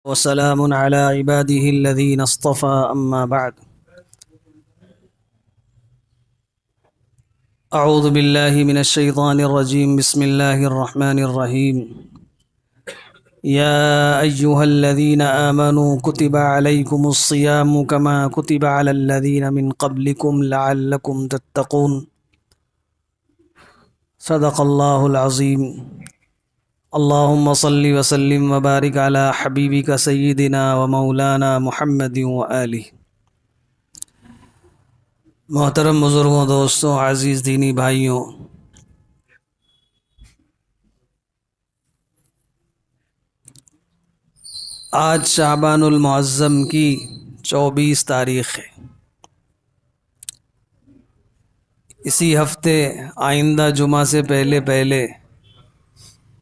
وسلام على عباده الذين اصطفى أما بعد أعوذ بالله من الشيطان الرجيم بسم الله الرحمن الرحيم يا أيها الذين آمنوا كتب عليكم الصيام كما كتب على الذين من قبلكم لعلكم تتقون صدق الله العظيم اللهم صل وسلم وبارك على حبيبك سيدنا ومولانا محمد وآلہ۔ محترم بزرگوں، دوستوں، عزیز دینی بھائیوں، آج شعبان المعظم کی 24 تاریخ ہے۔ اسی ہفتے آئندہ جمعہ سے پہلے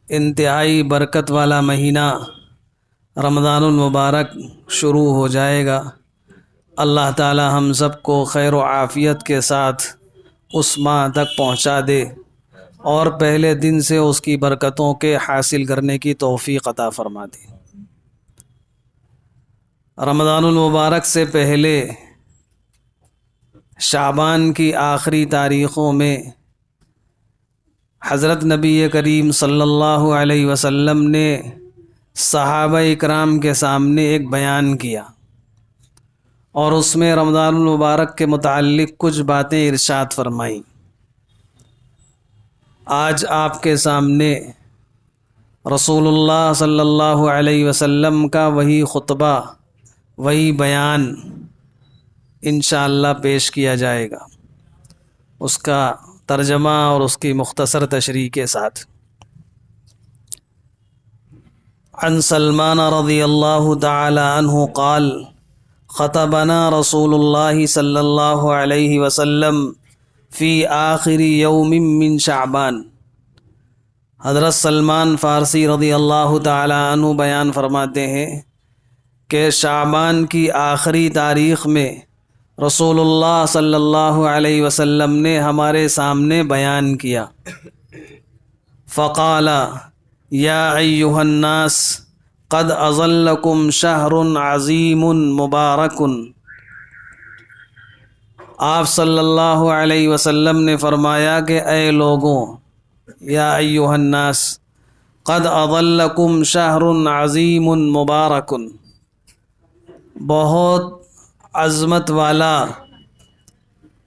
انتہائی برکت والا مہینہ رمضان المبارک شروع ہو جائے گا۔ اللہ تعالی ہم سب کو خیر و عافیت کے ساتھ اس ماہ تک پہنچا دے اور پہلے دن سے اس کی برکتوں کے حاصل کرنے کی توفیق عطا فرما دے۔ رمضان المبارک سے پہلے شعبان کی آخری تاریخوں میں حضرت نبی کریم صلی اللہ علیہ وسلم نے صحابہ اکرام کے سامنے ایک بیان کیا اور اس میں رمضان المبارک کے متعلق کچھ باتیں ارشاد فرمائیں۔ آج آپ کے سامنے رسول اللہ صلی اللہ علیہ وسلم کا وہی خطبہ، وہی بیان انشاءاللہ پیش کیا جائے گا، اس کا ترجمہ اور اس کی مختصر تشریح کے ساتھ۔ عن سلمان رضی اللہ تعالی عنہ قال خطبنا رسول اللہ صلی اللہ علیہ وسلم فی آخر یوم من شعبان۔ حضرت سلمان فارسی رضی اللہ تعالی عنہ بیان فرماتے ہیں کہ شعبان کی آخری تاریخ میں رسول اللہ صلی اللہ علیہ وسلم نے ہمارے سامنے بیان کیا۔ فقال یا ایھا الناس قد اظلکم شہر عظیم مبارک۔ آپ صلی اللہ علیہ وسلم نے فرمایا کہ اے لوگوں، یا ایھا الناس قد اظلکم شہر عظیم مبارک، بہت عظمت والا،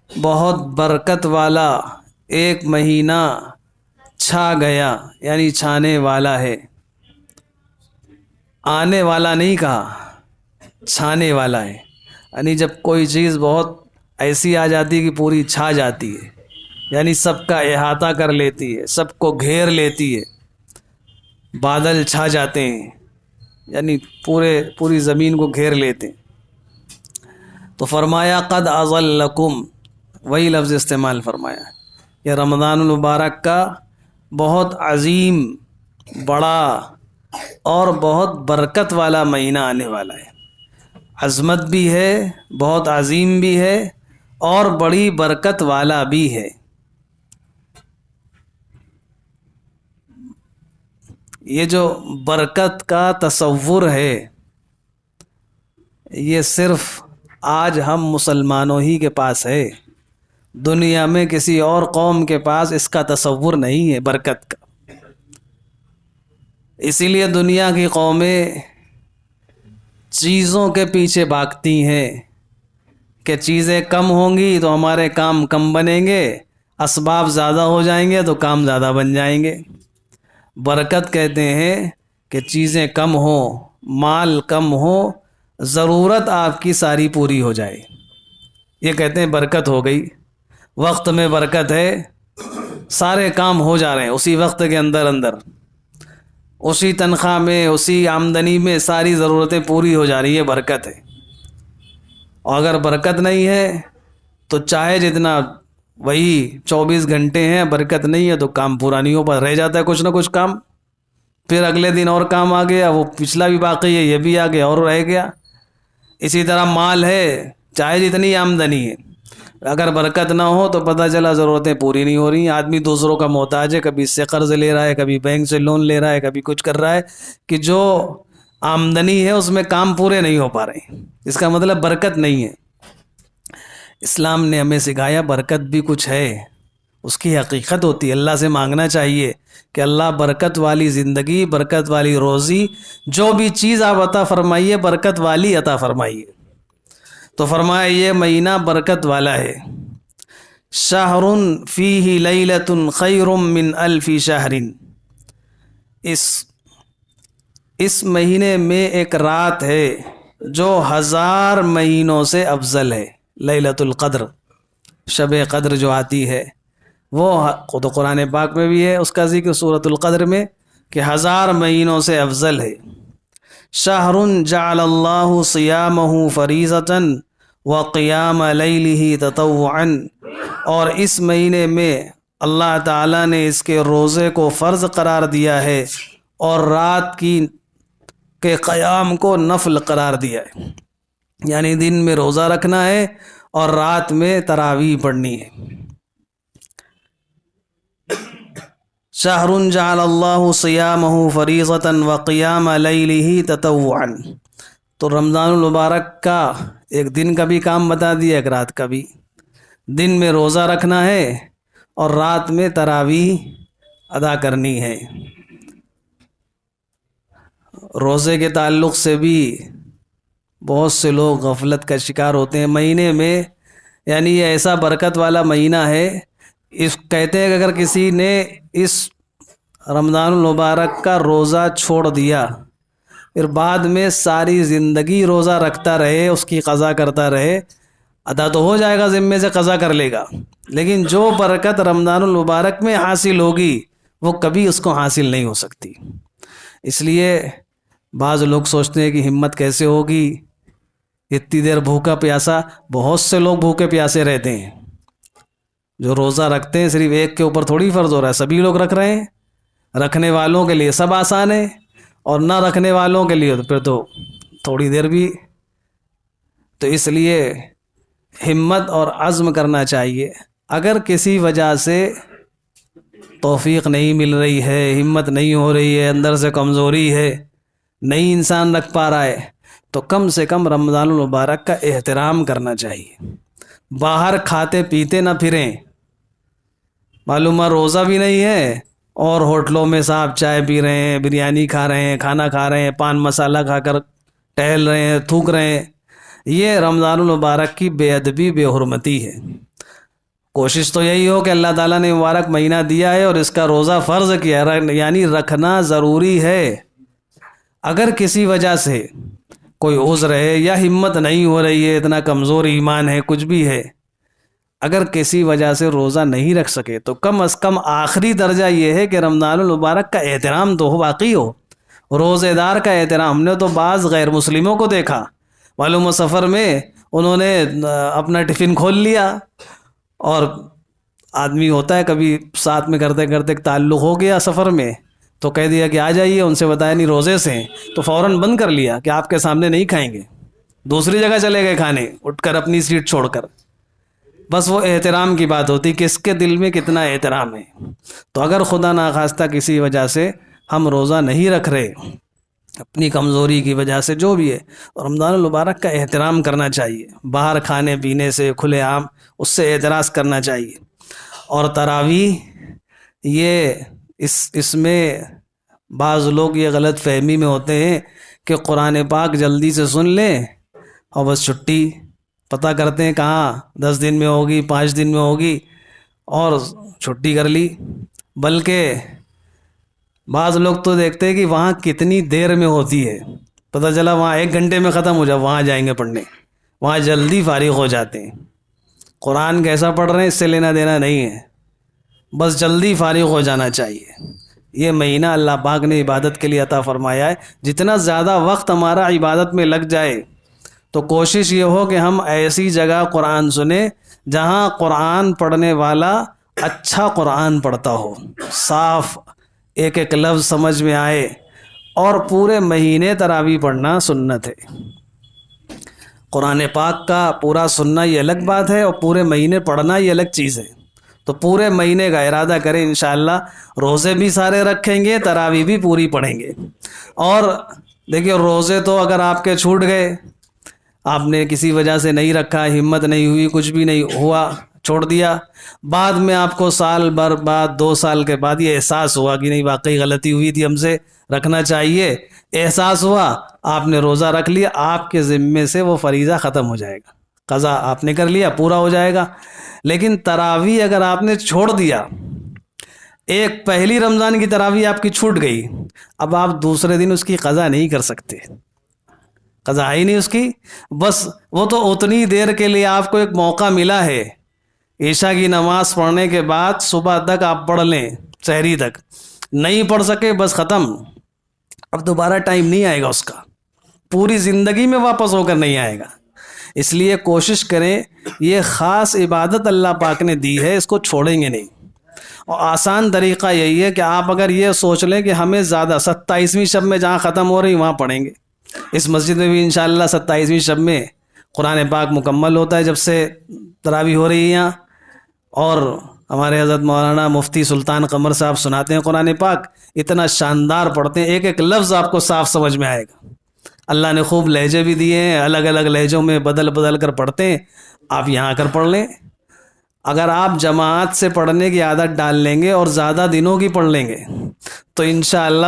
بہت برکت والا ایک مہینہ چھا گیا، یعنی چھانے والا ہے۔ آنے والا نہیں کہا، چھانے والا ہے، یعنی جب کوئی چیز بہت ایسی آ جاتی کہ پوری چھا جاتی ہے، یعنی سب کا احاطہ کر لیتی ہے، سب کو گھیر لیتی ہے، بادل چھا جاتے ہیں، یعنی پوری زمین کو گھیر لیتے ہیں۔ تو فرمایا قد اظلکم، وہی لفظ استعمال فرمایا کہ رمضان المبارک کا بہت عظیم، بڑا اور بہت برکت والا مہینہ آنے والا ہے۔ عظمت بھی ہے، بہت عظیم بھی ہے اور بڑی برکت والا بھی ہے۔ یہ جو برکت کا تصور ہے، یہ صرف آج ہم مسلمانوں ہی کے پاس ہے، دنیا میں کسی اور قوم کے پاس اس کا تصور نہیں ہے برکت کا۔ اسی لیے دنیا کی قومیں چیزوں کے پیچھے بھاگتی ہیں کہ چیزیں کم ہوں گی تو ہمارے کام کم بنیں گے، اسباب زیادہ ہو جائیں گے تو کام زیادہ بن جائیں گے۔ برکت کہتے ہیں کہ چیزیں کم ہوں، مال کم ہو، ضرورت آپ کی ساری پوری ہو جائے، یہ کہتے ہیں برکت ہو گئی۔ وقت میں برکت ہے، سارے کام ہو جا رہے ہیں اسی وقت کے اندر، اسی تنخواہ میں، اسی آمدنی میں ساری ضرورتیں پوری ہو جا رہی ہے، برکت ہے۔ اور اگر برکت نہیں ہے تو چاہے جتنا وہی 24 گھنٹے ہیں، برکت نہیں ہے تو کام پورا نہیں ہو پا، رہ جاتا ہے کچھ نہ کچھ کام، پھر اگلے دن اور کام آ گیا، وہ پچھلا بھی باقی ہے، یہ بھی آ گیا اور رہ گیا۔ اسی طرح مال ہے، چاہے جتنی آمدنی ہے، اگر برکت نہ ہو تو پتہ چلا ضرورتیں پوری نہیں ہو رہی ہیں، آدمی دوسروں کا محتاج ہے، کبھی اس سے قرض لے رہا ہے، کبھی بینک سے لون لے رہا ہے، کبھی کچھ کر رہا ہے کہ جو آمدنی ہے اس میں کام پورے نہیں ہو پا رہے، اس کا مطلب برکت نہیں ہے۔ اسلام نے ہمیں سکھایا برکت بھی کچھ ہے، اس کی حقیقت ہوتی ہے، اللہ سے مانگنا چاہیے کہ اللہ برکت والی زندگی، برکت والی روزی، جو بھی چیز آپ عطا فرمائیے برکت والی عطا فرمائیے۔ تو فرمایا یہ مہینہ برکت والا ہے، شہر فیہ لیلۃ خیر من الف شہر، اس مہینے میں ایک رات ہے جو 1000 مہینوں سے افضل ہے۔ لیلۃ القدر، شب قدر جو آتی ہے وہ خود قرآن پاک میں بھی ہے، اس کا ذکر سورۃ القدر میں کہ 1000 مہینوں سے افضل ہے۔ شہر جعل اللہ صیامہ فریضۃ وقیام لیلہ تطوعا، اور اس مہینے میں اللہ تعالیٰ نے اس کے روزے کو فرض قرار دیا ہے اور رات کے قیام کو نفل قرار دیا ہے، یعنی دن میں روزہ رکھنا ہے اور رات میں تراویح پڑھنی ہے۔ شہر جعل اللہ صیامہ فریضۃ وقیام لیلہ تطوعا، تو رمضان المبارک کا ایک دن کا بھی کام بتا دیا، ایک رات کا بھی۔ دن میں روزہ رکھنا ہے اور رات میں تراویح ادا کرنی ہے۔ روزے کے تعلق سے بھی بہت سے لوگ غفلت کا شکار ہوتے ہیں مہینے میں، یعنی یہ ایسا برکت والا مہینہ ہے، اس کہتے ہیں کہ اگر کسی نے اس رمضان المبارک کا روزہ چھوڑ دیا پھر بعد میں ساری زندگی روزہ رکھتا رہے، اس کی قضا کرتا رہے، ادا تو ہو جائے گا، ذمے سے قضا کر لے گا، لیکن جو برکت رمضان المبارک میں حاصل ہوگی وہ کبھی اس کو حاصل نہیں ہو سکتی۔ اس لیے بعض لوگ سوچتے ہیں کہ ہمت کیسے ہوگی اتنی دیر بھوکا پیاسا، بہت سے لوگ بھوکے پیاسے رہتے ہیں، جو روزہ رکھتے ہیں صرف ایک کے اوپر تھوڑی فرض ہو رہا ہے، سبھی لوگ رکھ رہے ہیں، رکھنے والوں کے لیے سب آسان ہے اور نہ رکھنے والوں کے لیے پھر تو تھوڑی دیر بھی۔ تو اس لیے ہمت اور عزم کرنا چاہیے، اگر کسی وجہ سے توفیق نہیں مل رہی ہے، ہمت نہیں ہو رہی ہے، اندر سے کمزوری ہے، نہیں انسان رکھ پا رہا ہے، تو کم سے کم رمضان المبارک کا احترام کرنا چاہیے۔ باہر کھاتے پیتے نہ پھریں، معلوم ہے روزہ بھی نہیں ہے اور ہوٹلوں میں صاحب چائے پی رہے ہیں، بریانی کھا رہے ہیں، کھانا کھا رہے ہیں، پان مسالہ کھا کر ٹہل رہے ہیں، تھوک رہے ہیں، یہ رمضان المبارک کی بے ادبی، بے حرمتی ہے۔ کوشش تو یہی ہو کہ اللہ تعالیٰ نے مبارک مہینہ دیا ہے اور اس کا روزہ فرض کیا ہے، یعنی رکھنا ضروری ہے۔ اگر کسی وجہ سے کوئی عذر ہے یا ہمت نہیں ہو رہی ہے، اتنا کمزور ایمان ہے، کچھ بھی ہے، اگر کسی وجہ سے روزہ نہیں رکھ سکے تو کم از کم آخری درجہ یہ ہے کہ رمضان المبارک کا احترام تو واقعی ہو، روزے دار کا احترام۔ ہم نے تو بعض غیر مسلموں کو دیکھا، معلوم و سفر میں انہوں نے اپنا ٹفن کھول لیا، اور آدمی ہوتا ہے کبھی ساتھ میں کرتے کرتے تعلق ہو گیا سفر میں تو کہہ دیا کہ آ جائیے، ان سے بتایا نہیں روزے سے ہیں، تو فوراً بند کر لیا کہ آپ کے سامنے نہیں کھائیں گے، دوسری جگہ چلے گئے کھانے، اٹھ کر اپنی سیٹ چھوڑ کر۔ بس وہ احترام کی بات ہوتی، کس کے دل میں کتنا احترام ہے۔ تو اگر خدا ناخواستہ کسی وجہ سے ہم روزہ نہیں رکھ رہے، اپنی کمزوری کی وجہ سے جو بھی ہے، رمضان المبارک کا احترام کرنا چاہیے، باہر کھانے پینے سے کھلے عام اس سے اعتراض کرنا چاہیے۔ اور تراویح، یہ اس میں بعض لوگ یہ غلط فہمی میں ہوتے ہیں کہ قرآن پاک جلدی سے سن لیں اور بس چھٹی، پتہ کرتے ہیں کہاں 10 دن میں ہوگی، 5 دن میں ہوگی اور چھٹی کر لی۔ بلکہ بعض لوگ تو دیکھتے ہیں کہ وہاں کتنی دیر میں ہوتی ہے، پتہ چلا وہاں 1 گھنٹے میں ختم ہو جائے، وہاں جائیں گے پڑھنے، وہاں جلدی فارغ ہو جاتے ہیں۔ قرآن کیسا پڑھ رہے ہیں اس سے لینا دینا نہیں ہے، بس جلدی فارغ ہو جانا چاہیے۔ یہ مہینہ اللہ پاک نے عبادت کے لیے عطا فرمایا ہے، جتنا زیادہ وقت ہمارا عبادت میں لگ جائے تو کوشش یہ ہو کہ ہم ایسی جگہ قرآن سنیں جہاں قرآن پڑھنے والا اچھا قرآن پڑھتا ہو، صاف ایک ایک لفظ سمجھ میں آئے، اور پورے مہینے تراویح پڑھنا سنت ہے۔ قرآن پاک کا پورا سننا یہ الگ بات ہے اور پورے مہینے پڑھنا یہ الگ چیز ہے۔ تو پورے مہینے کا ارادہ کریں، انشاءاللہ روزے بھی سارے رکھیں گے، تراویح بھی پوری پڑھیں گے۔ اور دیکھیے روزے تو اگر آپ کے چھوٹ گئے، آپ نے کسی وجہ سے نہیں رکھا، ہمت نہیں ہوئی، کچھ بھی نہیں ہوا، چھوڑ دیا، بعد میں آپ کو سال بھر بعد 2 سال کے بعد یہ احساس ہوا کہ نہیں واقعی غلطی ہوئی تھی، ہم سے رکھنا چاہیے، احساس ہوا، آپ نے روزہ رکھ لیا، آپ کے ذمے سے وہ فریضہ ختم ہو جائے گا، قضا آپ نے کر لیا، پورا ہو جائے گا۔ لیکن تراویح اگر آپ نے چھوڑ دیا، ایک پہلی رمضان کی تراویح آپ کی چھوٹ گئی، اب آپ دوسرے دن اس کی قضا نہیں کر سکتے، قضا ہی نہیں اس کی، بس وہ تو اتنی دیر کے لیے آپ کو ایک موقع ملا ہے، عشاء کی نماز پڑھنے کے بعد صبح تک آپ پڑھ لیں، سحری تک نہیں پڑھ سکے، بس ختم، اب دوبارہ ٹائم نہیں آئے گا اس کا، پوری زندگی میں واپس ہو کر نہیں آئے گا۔ اس لیے کوشش کریں، یہ خاص عبادت اللہ پاک نے دی ہے، اس کو چھوڑیں گے نہیں۔ اور آسان طریقہ یہی ہے کہ آپ اگر یہ سوچ لیں کہ ہمیں زیادہ 27ویں شب میں جہاں ختم ہو رہی وہاں پڑھیں گے، اس مسجد میں بھی انشاءاللہ 27ویں شب میں قرآن پاک مکمل ہوتا ہے، جب سے تراویح ہو رہی ہے یہاں، اور ہمارے حضرت مولانا مفتی سلطان قمر صاحب سناتے ہیں قرآن پاک، اتنا شاندار پڑھتے ہیں، ایک ایک لفظ آپ کو صاف سمجھ میں آئے گا۔ اللہ نے خوب لہجے بھی دیے ہیں، الگ الگ لہجوں میں بدل بدل کر پڑھتے ہیں، آپ یہاں آ کر پڑھ لیں۔ اگر آپ جماعت سے پڑھنے کی عادت ڈال لیں گے اور زیادہ دنوں کی پڑھ لیں گے تو انشاءاللہ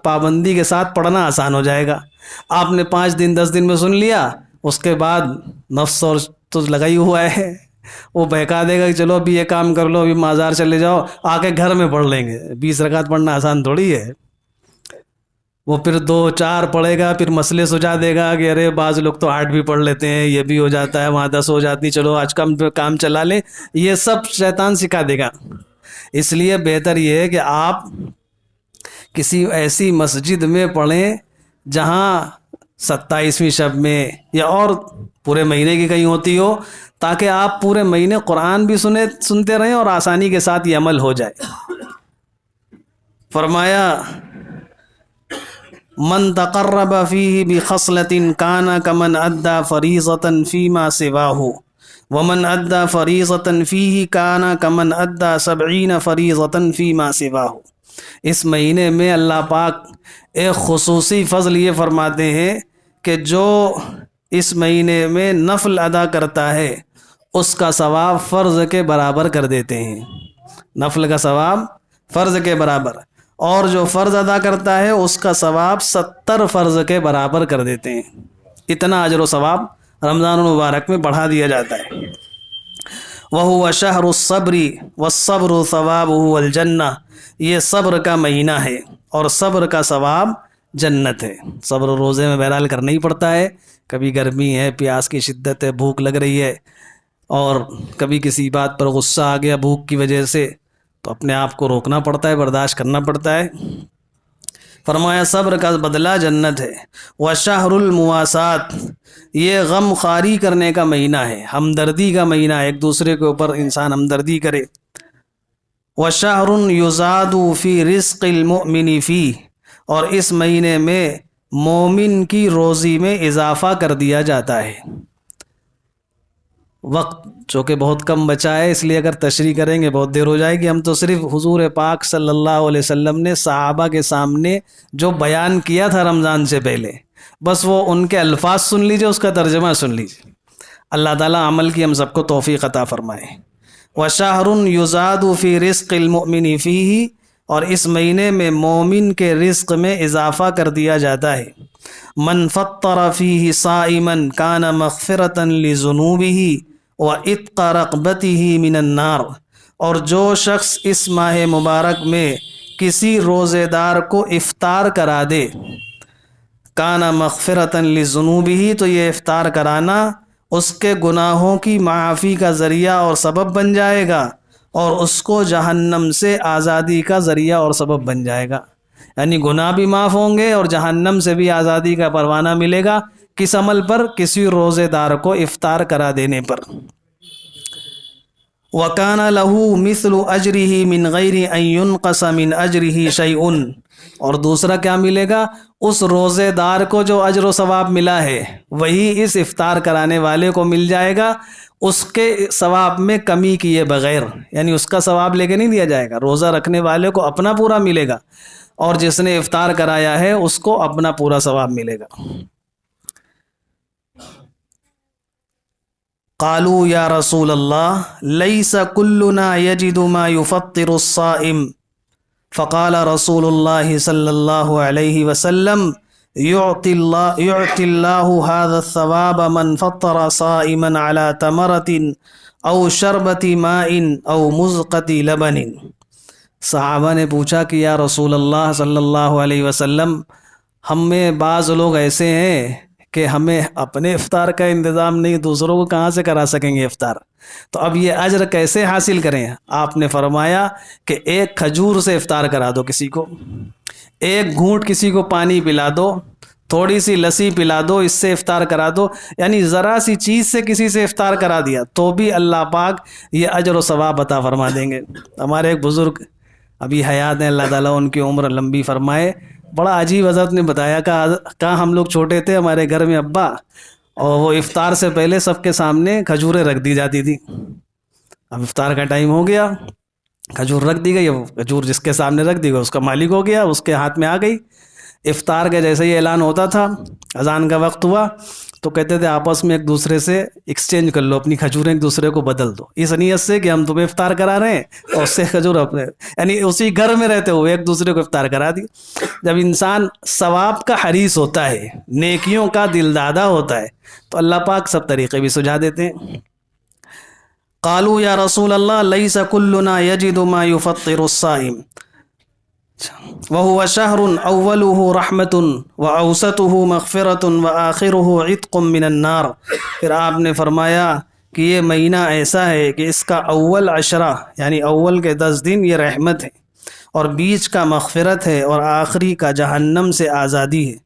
پابندی کے ساتھ پڑھنا آسان ہو جائے گا۔ آپ نے 5 دن 10 دن میں سن لیا، اس کے بعد نفس اور تو لگا ہی ہوا ہے، وہ بہکا دے گا کہ چلو ابھی یہ کام کر لو، ابھی مازار چلے جاؤ، آ کے گھر میں پڑھ لیں گے۔ 20 رکعت پڑھنا آسان تھوڑی ہے، وہ پھر 2 4 پڑھے گا، پھر مسئلے سجا دے گا کہ ارے بعض لوگ تو 8 بھی پڑھ لیتے ہیں، یہ بھی ہو جاتا ہے، وہاں 10 ہو جاتی، چلو آج کام چلا لیں، یہ سب شیطان سکھا دے گا۔ اس لیے بہتر یہ ہے کہ آپ کسی ایسی مسجد میں پڑھیں جہاں 27ویں شب میں یا اور پورے مہینے کی کہیں ہوتی ہو، تاکہ آپ پورے مہینے قرآن بھی سنتے رہیں اور آسانی کے ساتھ یہ عمل ہو جائے۔ فرمایا من تقرب فیہ بخصلۃ کان کمن ادى فریضۃ فیما سواہ ومن ادى فریضۃ فیہ کان کمن ادى 70 فریضۃ فیما سواہ۔ اس مہینے میں اللہ پاک ایک خصوصی فضل یہ فرماتے ہیں کہ جو اس مہینے میں نفل ادا کرتا ہے اس کا ثواب فرض کے برابر کر دیتے ہیں، نفل کا ثواب فرض کے برابر، اور جو فرض ادا کرتا ہے اس کا ثواب 70 فرض کے برابر کر دیتے ہیں۔ اتنا اجر و ثواب رمضان المبارک میں بڑھا دیا جاتا ہے۔ وَهُوَ شَهْرُ الصَّبْرِ وَالصَّبْرُ ثَوَابُهُ الْجَنَّةُ، یہ صبر کا مہینہ ہے اور صبر کا ثواب جنت ہے۔ صبر روزے میں بہرحال کرنا ہی پڑتا ہے، کبھی گرمی ہے، پیاس کی شدت ہے، بھوک لگ رہی ہے، اور کبھی کسی بات پر غصہ آ گیا بھوک کی وجہ سے، تو اپنے آپ کو روکنا پڑتا ہے، برداشت کرنا پڑتا ہے۔ فرمایا صبر کا بدلہ جنت ہے۔ وشہر المواسات، یہ غم خواری کرنے کا مہینہ ہے، ہمدردی کا مہینہ ہے، ایک دوسرے کے اوپر انسان ہمدردی کرے۔ وشہر یزاد فی رزق المؤمن فی، اور اس مہینے میں مومن کی روزی میں اضافہ کر دیا جاتا ہے۔ وقت چونکہ بہت کم بچا ہے، اس لیے اگر تشریح کریں گے بہت دیر ہو جائے گی۔ ہم تو صرف حضور پاک صلی اللہ علیہ وسلم نے صحابہ کے سامنے جو بیان کیا تھا رمضان سے پہلے، بس وہ ان کے الفاظ سن لیجئے، اس کا ترجمہ سن لیجئے۔ اللہ تعالیٰ عمل کی ہم سب کو توفیق عطا فرمائے۔ وَشَهْرٌ يُزَادُ فِي رِزْقِ الْمُؤْمِنِ فِيهِ، اور اس مہینے میں مومن کے رزق میں اضافہ کر دیا جاتا ہے۔ مَنْ فَطَّرَ فِيهِ صَائِمًا كَانَ مَغْفِرَةً لِذُنُوبِهِ وَإِتْقَ رَقْبَتِهِ مِنَ النَّارِ، اور جو شخص اس ماہ مبارک میں کسی روزے دار کو افطار کرا دے، کان مغفرۃ لذنوبہ، تو یہ افطار کرانا اس کے گناہوں کی معافی کا ذریعہ اور سبب بن جائے گا، اور اس کو جہنم سے آزادی کا ذریعہ اور سبب بن جائے گا، یعنی گناہ بھی معاف ہوں گے اور جہنم سے بھی آزادی کا پروانہ ملے گا۔ کس عمل پر؟ کسی روزے دار کو افطار کرا دینے پر۔ وَكَانَ لَهُ مِثْلُ أَجْرِهِ مِنْ غَيْرِ أَنْ يُنْقَصَ مِنْ أَجْرِهِ شَيْءٌ، اور دوسرا کیا ملے گا؟ اس روزے دار کو جو اجر و ثواب ملا ہے وہی اس افطار کرانے والے کو مل جائے گا، اس کے ثواب میں کمی کیے بغیر، یعنی اس کا ثواب لے کے نہیں دیا جائے گا، روزہ رکھنے والے کو اپنا پورا ملے گا، اور جس نے افطار کرایا ہے اس کو اپنا پورا ثواب ملے گا۔ قالوا یا رسول اللہ لیس کلنا یجد ما یفطر الصائم فقال رسول اللہ صلی اللہ علیہ وسلم يعطي الله هذا الثواب من فطر صائما على تمرة او شربة ماء او مزقة لبن۔ صحابہ نے پوچھا کہ یا رسول اللہ صلی اللہ علیہ وسلم، ہم میں بعض لوگ ایسے ہیں کہ ہمیں اپنے افطار کا انتظام نہیں، دوسروں کو کہاں سے کرا سکیں گے افطار، تو اب یہ اجر کیسے حاصل کریں؟ آپ نے فرمایا کہ ایک کھجور سے افطار کرا دو کسی کو، ایک گھونٹ کسی کو پانی پلا دو، تھوڑی سی لسی پلا دو، اس سے افطار کرا دو، یعنی ذرا سی چیز سے کسی سے افطار کرا دیا تو بھی اللہ پاک یہ اجر و ثواب عطا فرما دیں گے۔ ہمارے ایک بزرگ ابھی حیات ہیں، اللہ تعالیٰ ان کی عمر لمبی فرمائے، بڑا عجیب حضرت نے بتایا، کہاں ہم لوگ چھوٹے تھے، ہمارے گھر میں ابا، اور وہ افطار سے پہلے سب کے سامنے کھجوریں رکھ دی جاتی تھی۔ اب افطار کا ٹائم ہو گیا، کھجور رکھ دی گئی، وہ کھجور جس کے سامنے رکھ دی گئی اس کا مالک ہو گیا، اس کے ہاتھ میں آ گئی۔ افطار کا جیسے ہی اعلان ہوتا تھا، اذان کا وقت ہوا تو کہتے تھے آپس میں ایک دوسرے سے ایکسچینج کر لو، اپنی کھجوریں ایک دوسرے کو بدل دو، اس نیت سے کہ ہم تمہیں افطار کرا رہے ہیں اور اس سے کھجور اپنے، یعنی اسی گھر میں رہتے ہوئے ایک دوسرے کو افطار کرا دی۔ جب انسان ثواب کا حریص ہوتا ہے، نیکیوں کا دل دادا ہوتا ہے، تو اللہ پاک سب طریقے بھی سجھا دیتے ہیں۔ قالوا یا رسول اللہ لیس کلنا یجد ما یفطر الصائم وهو شهر اوله رحمة واوسطه مغفرة واخره عتق من النار۔ پھر آپ نے فرمایا کہ یہ مہینہ ایسا ہے کہ اس کا اول عشرہ یعنی اول کے 10 دن یہ رحمت ہے، اور بیچ کا مغفرت ہے، اور آخری کا جہنم سے آزادی ہے۔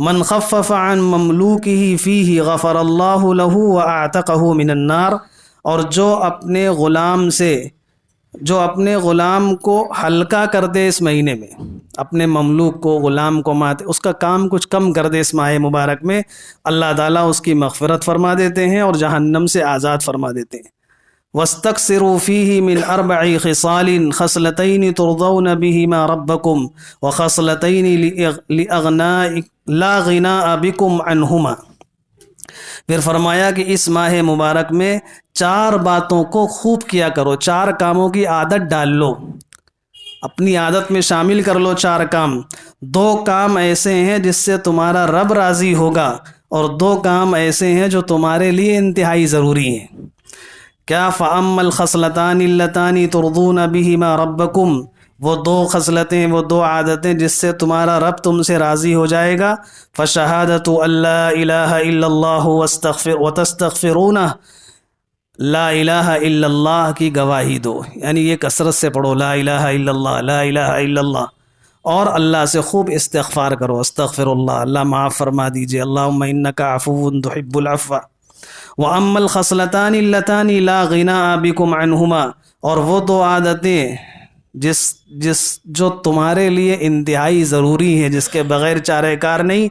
من خفف عن مملوکه فیہ غفر اللہ له واعتقه من النار، اور جو اپنے غلام کو ہلکا کر دے اس مہینے میں، اپنے مملوک کو، غلام کو اس کا کام کچھ کم کر دے اس ماہ مبارک میں، اللہ تعالیٰ اس کی مغفرت فرما دیتے ہیں اور جہنم سے آزاد فرما دیتے ہیں۔ وَاسْتَكْثِرُوا فِيهِ مِنْ 4 خِصَالٍ خَصْلَتَيْنِ تُرْضَوْنَ بِهِمَا رَبَّكُمْ وَخَصْلَتَيْنِ لَا غِنَاءَ بِكُمْ عَنْهُمَا۔ پھر فرمایا کہ اس ماہ مبارک میں 4 باتوں کو خوب کیا کرو، 4 کاموں کی عادت ڈال لو، اپنی عادت میں شامل کر لو 4 کام۔ 2 کام ایسے ہیں جس سے تمہارا رب راضی ہوگا، اور 2 کام ایسے ہیں جو تمہارے لیے انتہائی ضروری ہیں۔ کیا؟ فَأَمَّا الْخَصْلَتَانِ اللَّتَانِ تُرْضُونَ بِهِمَا رَبَّكُمْ، وہ 2 خصلتیں، وہ 2 عادتیں جس سے تمہارا رب تم سے راضی ہو جائے گا۔ فَشَهَادَةُ أَلَّا إِلَٰهَ إِلَّا اللَّهُ وَتَسْتَغْفِرُونَهُ، لا الہ الا اللہ کی گواہی دو، یعنی یہ کثرت سے پڑھو، لا الہ الا اللہ، لا الہ الا اللہ، اور اللہ سے خوب استغفار کرو، استغفر اللہ، اللہ معاف فرما دیجئے، اللہم انک عفو تحب العفو۔ وَأَمَّا الْخَصْلَتَانِ اللَّتَانِ لَا غِنَاءَ بِكُمْ عَنْهُمَا، اور وہ 2 عادتیں جو تمہارے لیے انتہائی ضروری ہیں، جس کے بغیر چارہ کار نہیں۔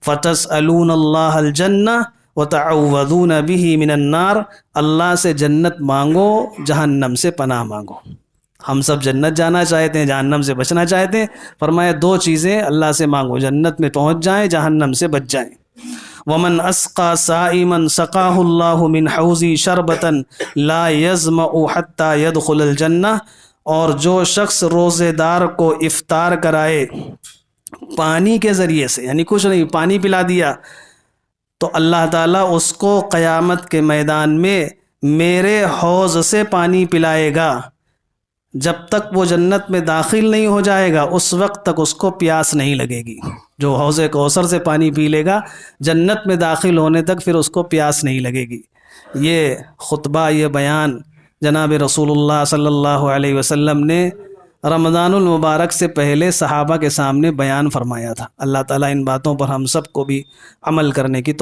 فَتَسْأَلُونَ اللَّهَ الْجَنَّةَ وَتَعَوَّذُونَ بِهِ مِنَ النَّارِ، اللہ سے جنت مانگو، جہنم سے پناہ مانگو۔ ہم سب جنت جانا چاہتے ہیں، جہنم سے بچنا چاہتے ہیں، فرمایا 2 چیزیں اللہ سے مانگو، جنت میں پہنچ جائیں، جہنم سے بچ جائیں۔ وَمَنْ أَسْقَى صَائِمًا سَقَاهُ اللَّهُ مِنْ حَوْضِي شَرْبَةً لَا يَظْمَأُ حَتَّى يَدْخُلَ الْجَنَّةَ، اور جو شخص روزے دار کو افطار کرائے پانی کے ذریعے سے، یعنی کچھ نہیں، پانی پلا دیا، تو اللہ تعالیٰ اس کو قیامت کے میدان میں میرے حوض سے پانی پلائے گا، جب تک وہ جنت میں داخل نہیں ہو جائے گا اس وقت تک اس کو پیاس نہیں لگے گی۔ جو حوض کوثر سے پانی پی لے گا جنت میں داخل ہونے تک پھر اس کو پیاس نہیں لگے گی۔ یہ خطبہ، یہ بیان جناب رسول اللہ صلی اللہ علیہ وسلم نے رمضان المبارک سے پہلے صحابہ کے سامنے بیان فرمایا تھا۔ اللہ تعالیٰ ان باتوں پر ہم سب کو بھی عمل کرنے کی